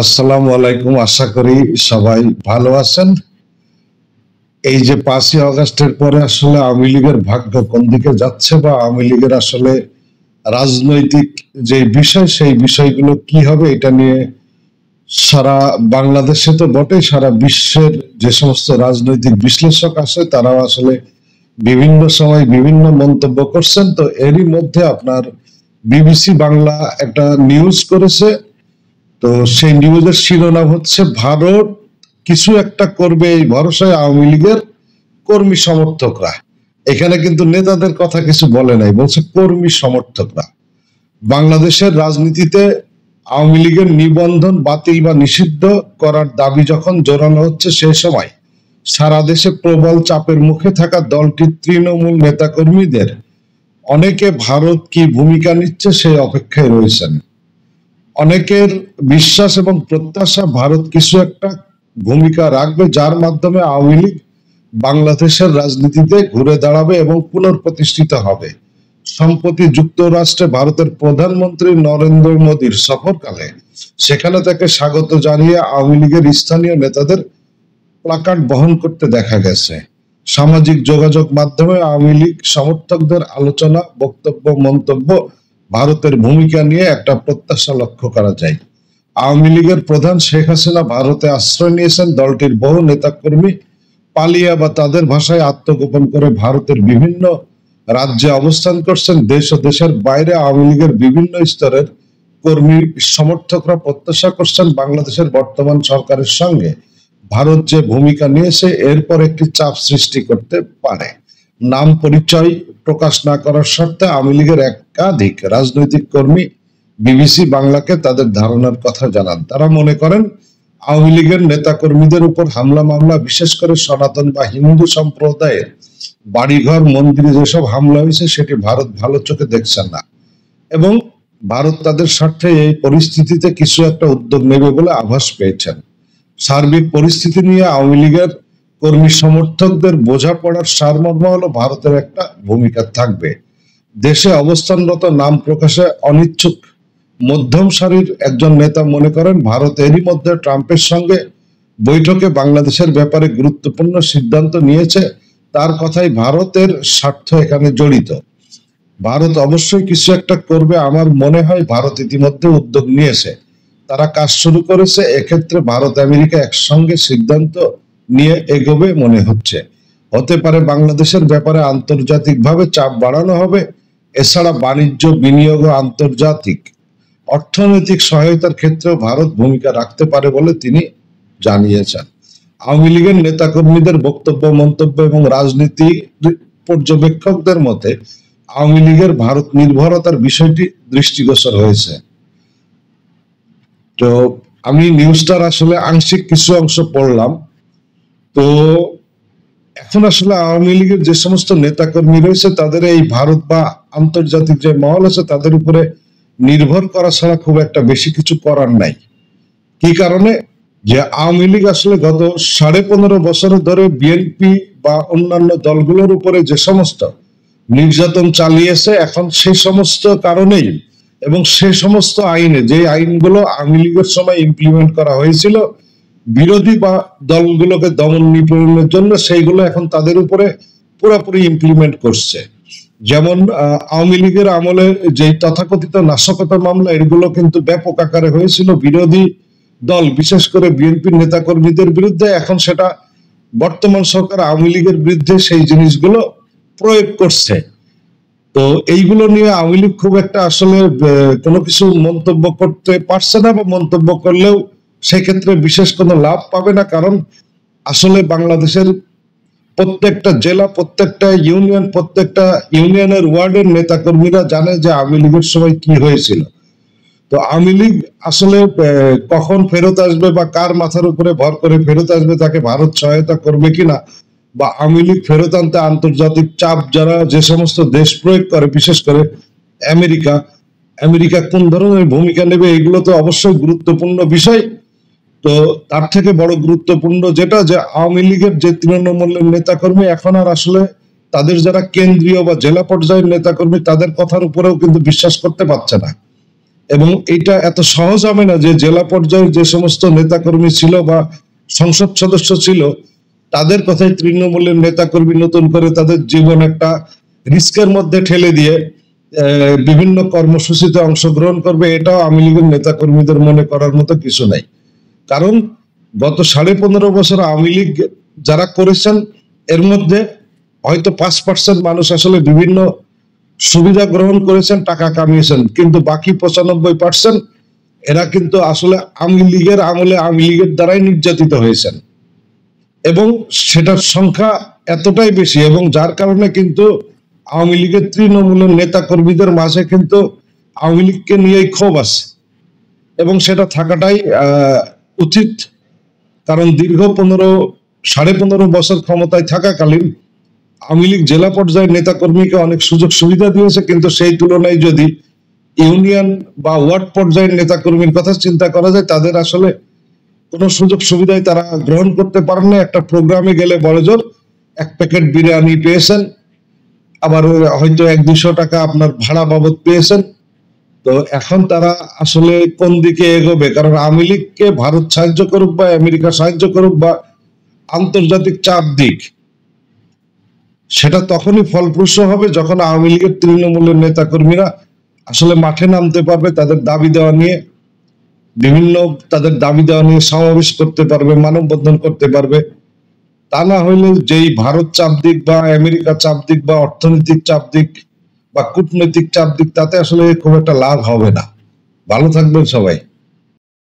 আসসালামু আলাইকুম। আশা করি সবাই ভালো আছেন। এই যে 5ই আগস্টের পরে আসলে আওয়ামী লীগের ভাগ্য কোন দিকে যাচ্ছে বা আওয়ামী লীগের আসলে রাজনৈতিক যে বিষয় সেই বিষয়গুলো কি হবে এটা নিয়ে সারা বাংলাদেশে তো বটেই সারা বিশ্বের যে সমস্ত রাজনৈতিক বিশ্লেষক আছে তারাও আসলে বিভিন্ন সময় বিভিন্ন মন্তব্য করছেন। তো এরই মধ্যে আপনার বিবিসি বাংলা একটা নিউজ করেছে। তো সেই নিউজের শিরোনাম হচ্ছে ভারত কিছু একটা করবে এই ভরসায় আওয়ামী লীগের কর্মী সমর্থকরা। এখানে কিন্তু নেতাদের কথা কিছু বলে নাই, বলছে কর্মী সমর্থকরা। বাংলাদেশের রাজনীতিতে আওয়ামী লীগের নিবন্ধন বাতিল বা নিষিদ্ধ করার দাবি যখন জোরালো হচ্ছে সে সময় সারা দেশে প্রবল চাপের মুখে থাকা দলটির তৃণমূল নেতাকর্মীদের অনেকে ভারত কি ভূমিকা নিচ্ছে সেই অপেক্ষায় রয়েছেন। অনেকের বিশ্বাস এবং প্রত্যাশা ভারত কিছু একটা ভূমিকা রাখবে যার মাধ্যমে আওয়ামী লীগ বাংলাদেশের রাজনীতিতে ঘুরে দাঁড়াবে এবং পুনঃপ্রতিষ্ঠিত হবে। সম্প্রতি যুক্তরাষ্ট্রে ভারতের প্রধানমন্ত্রী নরেন্দ্র মোদীর সফরকালে সেখানে তাকে স্বাগত জানিয়ে আওয়ামী লীগের স্থানীয় নেতাদের প্লাকার্ড বহন করতে দেখা গেছে। সামাজিক যোগাযোগ মাধ্যমে আওয়ামী লীগ সমর্থকদের আলোচনা, বক্তব্য, মন্তব্য ভারতের ভূমিকা নিয়ে একটা প্রত্যাশা লক্ষ্য করা যায়। আওয়ামী লীগের প্রধান শেখ হাসিনা ভারতে আশ্রয় নিয়েছেন। দলটির বহু নেতাকর্মী পালিয়ে বা তাদের ভাষায় আত্মগোপন করে ভারতের বিভিন্ন রাজ্যে অবস্থান করছেন। দেশ ও দেশের বাইরে আওয়ামী লীগের বিভিন্ন স্তরের কর্মী সমর্থকরা প্রত্যাশা করছেন বাংলাদেশের বর্তমান সরকারের সঙ্গে ভারত যে ভূমিকা নিয়েছে এরপর একটি চাপ সৃষ্টি করতে পারে। নাম পরিচয় প্রকাশ না করার শর্তে আওয়ামী লীগের একাধিক রাজনৈতিক কর্মী বিবিসি বাংলাকে তাদের ধারণার কথা জানান। তারা মনে করেন আওয়ামী লীগের নেতা কর্মীদের উপর হামলা মামলা, বিশেষ করে সনাতন বা হিন্দু সম্প্রদায়ের বাড়িঘর মন্দিরে যেসব হামলা হয়েছে সেটি ভারত ভালো চোখে দেখছেন না এবং ভারত তাদের স্বার্থে এই পরিস্থিতিতে কিছু একটা উদ্যোগ নেবে বলে আভাস পেয়েছেন। সার্বিক পরিস্থিতি নিয়ে আওয়ামী লীগের কর্মী সমর্থকদের বোঝাপড়ার সারমর্ম হলো ভারতের একটা ভূমিকা থাকবে। দেশে অবস্থানরত নাম প্রকাশে অনিচ্ছুক মধ্যম সারির একজন নেতা মনে করেন ভারত এরই মধ্যে ট্রাম্পের সঙ্গে বৈঠকে বাংলাদেশের ব্যাপারে গুরুত্বপূর্ণ সিদ্ধান্ত নিয়েছে। তার কথাই ভারতের স্বার্থ এখানে জড়িত। ভারত অবশ্যই কিছু একটা করবে। আমার মনে হয় ভারত ইতিমধ্যে উদ্যোগ নিয়েছে, তারা কাজ শুরু করেছে। এক্ষেত্রে ভারত আমেরিকা একসঙ্গে সিদ্ধান্ত নিয়ে এগোবে মনে হচ্ছে। হতে পারে বাংলাদেশের ব্যাপারে আন্তর্জাতিকভাবে চাপ বাড়ানো হবে। এছাড়া বাণিজ্য, বিনিয়োগ ও আন্তর্জাতিক অর্থনৈতিক সহায়তার ক্ষেত্রেও ভারত ভূমিকা রাখতে পারে বলে তিনি জানিয়েছেন। আওয়ামী লীগের নেতাকর্মীদের বক্তব্য, মন্তব্য এবং রাজনীতি পর্যবেক্ষকদের মতে আওয়ামী লীগের ভারত নির্ভরতার বিষয়টি দৃষ্টিগোচর হয়েছে। তো আমি নিউজটার আসলে আংশিক কিছু অংশ পড়লাম। তো এখন আসলে আওয়ামী লীগের যে সমস্ত নেতাকর্মী রয়েছে তাদের এই ভারত বা আন্তর্জাতিক যে মহল আছে তাদের উপরে নির্ভর করা ছাড়া খুব একটা বেশি কিছু করার নাই। কি কারণে? যে আওয়ামী লীগ আসলে গত 15.5 বছর ধরে বিএনপি বা অন্যান্য দলগুলোর উপরে যে সমস্ত নির্যাতন চালিয়েছে, এখন সেই সমস্ত কারণেই এবং সে সমস্ত আইনে যে আইনগুলো আওয়ামী লীগের সময় ইমপ্লিমেন্ট করা হয়েছিল বিরোধী বা দলগুলোকে দমন নিপীড়নের জন্য, সেইগুলো এখন তাদের উপরে পুরোপুরি ইমপ্লিমেন্ট করছে। যেমন আওয়ামী লীগের আমলে যে তথাকথিত নাশকতা মামলা এগুলো কিন্তু ব্যাপক আকারে হয়েছিল বিরোধী দল বিশেষ করে বিএনপির নেতাকর্মীদের বিরুদ্ধে। এখন সেটা বর্তমান সরকার আওয়ামী লীগের বিরুদ্ধে সেই জিনিসগুলো প্রয়োগ করছে। তো এইগুলো নিয়ে আওয়ামী লীগ খুব একটা আসলে কোনো কিছু মন্তব্য করতে পারছে না, বা মন্তব্য করলেও সেক্ষেত্রে বিশেষ কোনো লাভ পাবে না। কারণ আসলে বাংলাদেশের প্রত্যেকটা জেলা, প্রত্যেকটা ইউনিয়ন, প্রত্যেকটা ইউনিয়নের ওয়ার্ডের নেতাকর্মীরা জানে যে আওয়ামী লীগের সময় কি হয়েছিল। তো আওয়ামী লীগ আসলে কখন ফেরত আসবে বা কার মাথার উপরে ভর করে ফেরত আসবে, তাকে ভারত সহায়তা করবে কিনা, বা আওয়ামী লীগ ফেরত আনতে আন্তর্জাতিক চাপ যারা যে সমস্ত দেশ প্রয়োগ করে বিশেষ করে আমেরিকা কোন ধরনের ভূমিকা নেবে, এগুলো তো অবশ্যই গুরুত্বপূর্ণ বিষয়। তো তার থেকে বড় গুরুত্বপূর্ণ যেটা, যে আওয়ামী লীগের যে তৃণমূলের নেতাকর্মী এখন আর আসলে তাদের যারা কেন্দ্রীয় বা জেলা পর্যায়ের নেতাকর্মী তাদের কথার উপরেও কিন্তু বিশ্বাস করতে পারছে না। এবং এটা এত সহজ হবে না যে জেলা পর্যায়ে যে সমস্ত নেতাকর্মী ছিল বা সংসদ সদস্য ছিল তাদের কথাই তৃণমূলের নেতাকর্মী নতুন করে তাদের জীবন একটা রিস্কের মধ্যে ঠেলে দিয়ে বিভিন্ন কর্মসূচিতে অংশগ্রহণ করবে, এটাও আওয়ামী লীগের নেতাকর্মীদের মনে করার মতো কিছু নাই। কারণ গত 15.5 বছর আওয়ামী লীগ যারা করেছেন এর মধ্যে হয়তো 5% মানুষ আসলে বিভিন্ন সুবিধা গ্রহণ করেছেন, টাকা কামিয়েছেন, কিন্তু বাকি 95% এরা কিন্তু আসলে আওয়ামী লীগের আমলে আওয়ামী লীগের দ্বারাই নির্যাতিত হয়েছেন এবং সেটার সংখ্যা এতটাই বেশি এবং যার কারণে কিন্তু আওয়ামী লীগের তৃণমূলের নেতা কর্মীদের মাঝে কিন্তু আওয়ামী লীগকে নিয়েই ক্ষোভ আছে এবং সেটা থাকাটাই উচিত। কারণ দীর্ঘ 15.5 বছর ক্ষমতায় থাকাকালীন আওয়ামী লীগ জেলা পর্যায়ের নেতা কর্মীকে অনেক সুযোগ সুবিধা দিয়েছে, কিন্তু সেই তুলনায় যদি ইউনিয়ন বা ওয়ার্ড পর্যায়ের নেতা কর্মীর কথা চিন্তা করা যায় তাদের আসলে কোনো সুযোগ সুবিধাই তারা গ্রহণ করতে পারেন না। একটা প্রোগ্রামে গেলে বড়জোর 1 প্যাকেট বিরিয়ানি পেয়েছেন, আবার হয়তো 100-200 টাকা আপনার ভাড়া বাবদ পেয়েছেন। তো এখন তারা আসলে কোন দিকে এগোবে? কারণ আওয়ামী লীগকে ভারত সাহায্য করুক বা আমেরিকা সাহায্য করুক বা আন্তর্জাতিক চাপ দিক, সেটা তখনই ফলপ্রসূ হবে যখন আওয়ামী লীগের তৃণমূলের নেতা কর্মীরা আসলে মাঠে নামতে পারবে, তাদের দাবি দেওয়া নিয়ে সমাবেশ করতে পারবে, মানববন্ধন করতে পারবে। তা না হইলে যেই ভারত চাপ দিক বা আমেরিকা চাপ দিক বা অর্থনৈতিক চাপ দিক বা কূটনৈতিক চাপ দিক, তাতে আসলে খুব একটা লাভ হবে না। ভালো থাকবেন সবাই।